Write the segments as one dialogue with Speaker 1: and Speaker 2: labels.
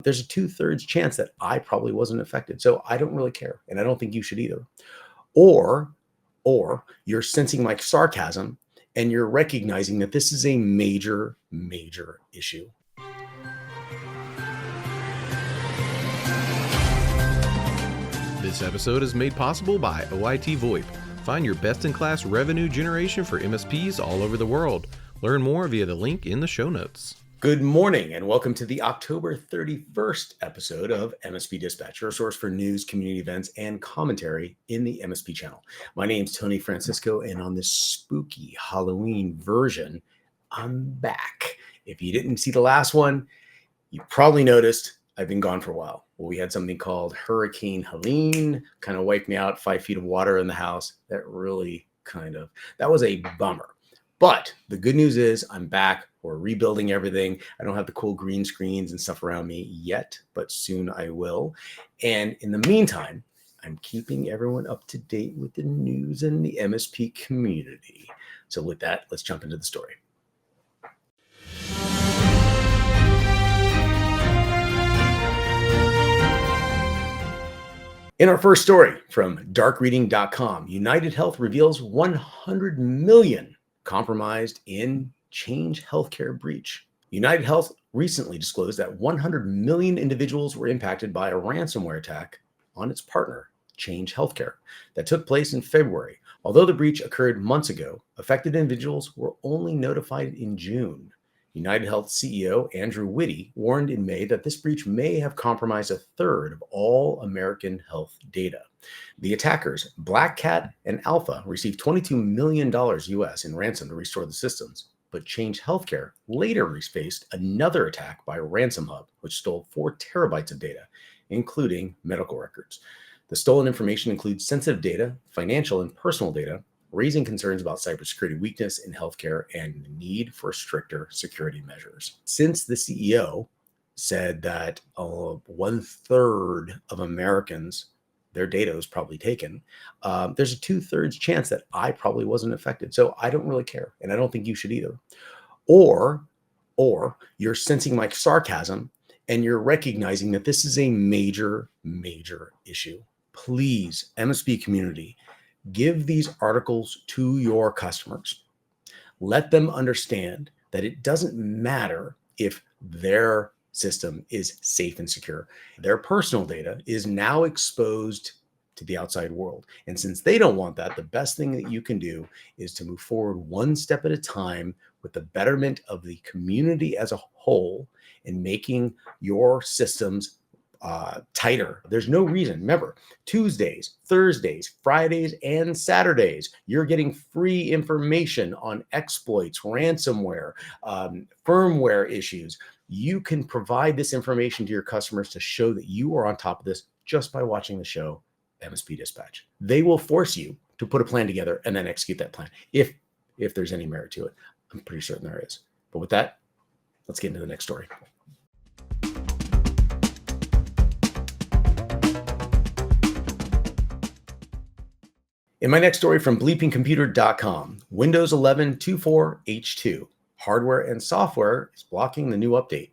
Speaker 1: There's a 2/3 chance that I probably wasn't affected. So I don't really care. And I don't think you should either. Or, or you're sensing my sarcasm and you're recognizing that this is a major, major issue.
Speaker 2: This episode is made possible by OIT VoIP. Find your best-in-class revenue generation for MSPs all over the world. Learn more via the link in the show notes.
Speaker 1: Good morning and welcome to the October 31st episode of MSP Dispatch, your source for news, community events, and commentary in the MSP channel. My name's Tony Francisco, and on this spooky Halloween version, I'm back. If you didn't see the last one, you probably noticed I've been gone for a while. Well, we had something called Hurricane Helene, kind of wiped me out, 5 feet of water in the house. That was a bummer. But the good news is I'm back. We're rebuilding everything. I don't have the cool green screens and stuff around me yet, but soon I will. And in the meantime, I'm keeping everyone up to date with the news in the MSP community. So with that, let's jump into the story. In our first story from darkreading.com, UnitedHealth reveals 100 million compromised in Change Healthcare breach. UnitedHealth recently disclosed that 100 million individuals were impacted by a ransomware attack on its partner, Change Healthcare, that took place in February. Although the breach occurred months ago, affected individuals were only notified in June. UnitedHealth CEO Andrew Whitty warned in May that this breach may have compromised a third of all American health data. The attackers, Black Cat and Alpha, received $22 million US in ransom to restore the systems. But Change Healthcare later faced another attack by Ransom Hub, which stole 4 terabytes of data, including medical records. The stolen information includes sensitive data, financial and personal data, raising concerns about cybersecurity weakness in healthcare and the need for stricter security measures. Since the CEO said that 1/3 of Americans, their data was probably taken, there's a 2/3 chance that I probably wasn't affected. So I don't really care, and I don't think you should either. Or you're sensing my sarcasm and you're recognizing that this is a major, major issue. Please, MSP community, give these articles to your customers. Let them understand that it doesn't matter if their system is safe and secure. Their personal data is now exposed to the outside world. And since they don't want that, the best thing that you can do is to move forward one step at a time with the betterment of the community as a whole and making your systems tighter. There's no reason. Remember, Tuesdays, Thursdays, Fridays, and Saturdays, you're getting free information on exploits, ransomware, firmware issues. You can provide this information to your customers to show that you are on top of this just by watching the show MSP Dispatch. They will force you to put a plan together and then execute that plan if there's any merit to it. I'm pretty certain there is. But with that, let's get into the next story. In my next story from bleepingcomputer.com, Windows 11 24H2, hardware and software is blocking the new update.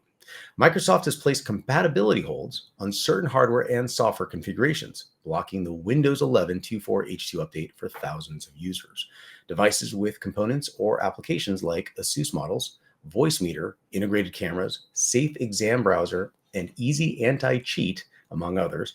Speaker 1: Microsoft has placed compatibility holds on certain hardware and software configurations, blocking the Windows 11 24H2 update for thousands of users. Devices with components or applications like ASUS models, voice meter, integrated cameras, safe exam browser, and easy anti-cheat, among others,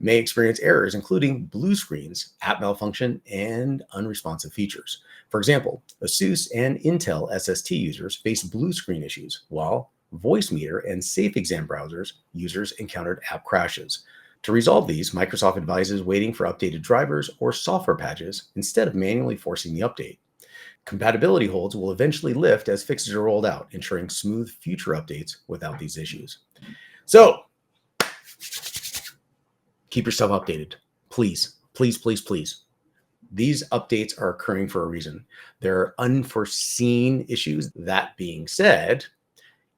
Speaker 1: may experience errors, including blue screens, app malfunction, and unresponsive features. For example, ASUS and Intel SST users face blue screen issues, while voice meter and safe exam browsers users encountered app crashes. To resolve these, Microsoft advises waiting for updated drivers or software patches instead of manually forcing the update. Compatibility holds will eventually lift as fixes are rolled out, ensuring smooth future updates without these issues. So, keep yourself updated. Please, please, please, please. These updates are occurring for a reason. There are unforeseen issues. That being said,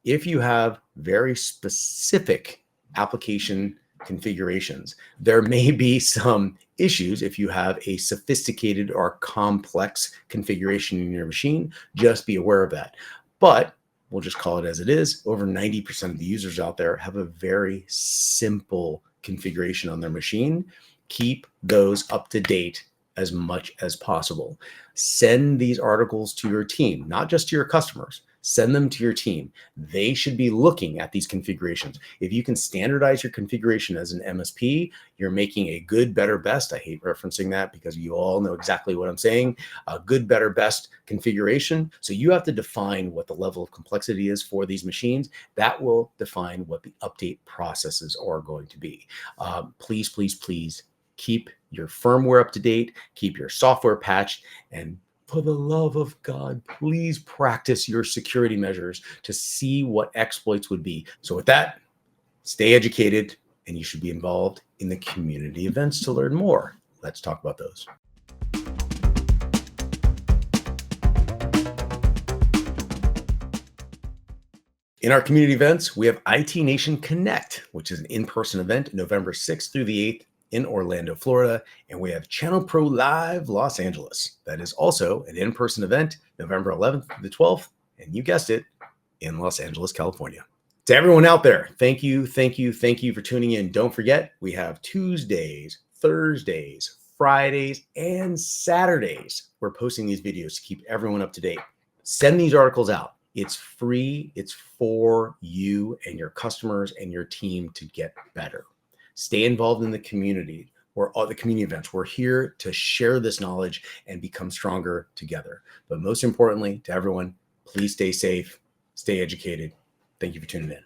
Speaker 1: if you have very specific application configurations, there may be some issues if you have a sophisticated or complex configuration in your machine. Just be aware of that. But we'll just call it as it is, over 90% of the users out there have a very simple configuration on their machine. Keep those up to date as much as possible. Send these articles to your team, not just to your customers. Send them to your team. They should be looking at these configurations. If you can standardize your configuration as an MSP, you're making a good, better, best. I hate referencing that because you all know exactly what I'm saying. A good, better, best configuration. So you have to define what the level of complexity is for these machines. That will define what the update processes are going to be. Please, please, please keep your firmware up to date, keep your software patched, and for the love of God, please practice your security measures to see what exploits would be. So with that, stay educated, and you should be involved in the community events to learn more. Let's talk about those. In our community events, we have IT Nation Connect, which is an in-person event November 6th through the 8th in Orlando, Florida. And we have Channel Pro Live Los Angeles. That is also an in-person event November 11th to the 12th. And you guessed it, in Los Angeles, California. To everyone out there, thank you for tuning in. Don't forget, we have Tuesdays, Thursdays, Fridays, and Saturdays. We're posting these videos to keep everyone up to date. Send these articles out. It's free. It's for you and your customers and your team to get better. Stay involved in the community or all the community events. We're here to share this knowledge and become stronger together. But most importantly, to everyone, please stay safe, stay educated. Thank you for tuning in.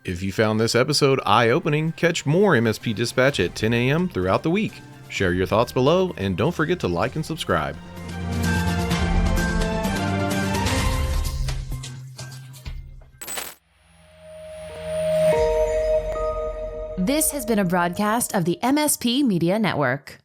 Speaker 2: If you found this episode eye-opening, catch more MSP Dispatch at 10 a.m. throughout the week. Share your thoughts below, and don't forget to like and subscribe.
Speaker 3: This has been a broadcast of the MSP Media Network.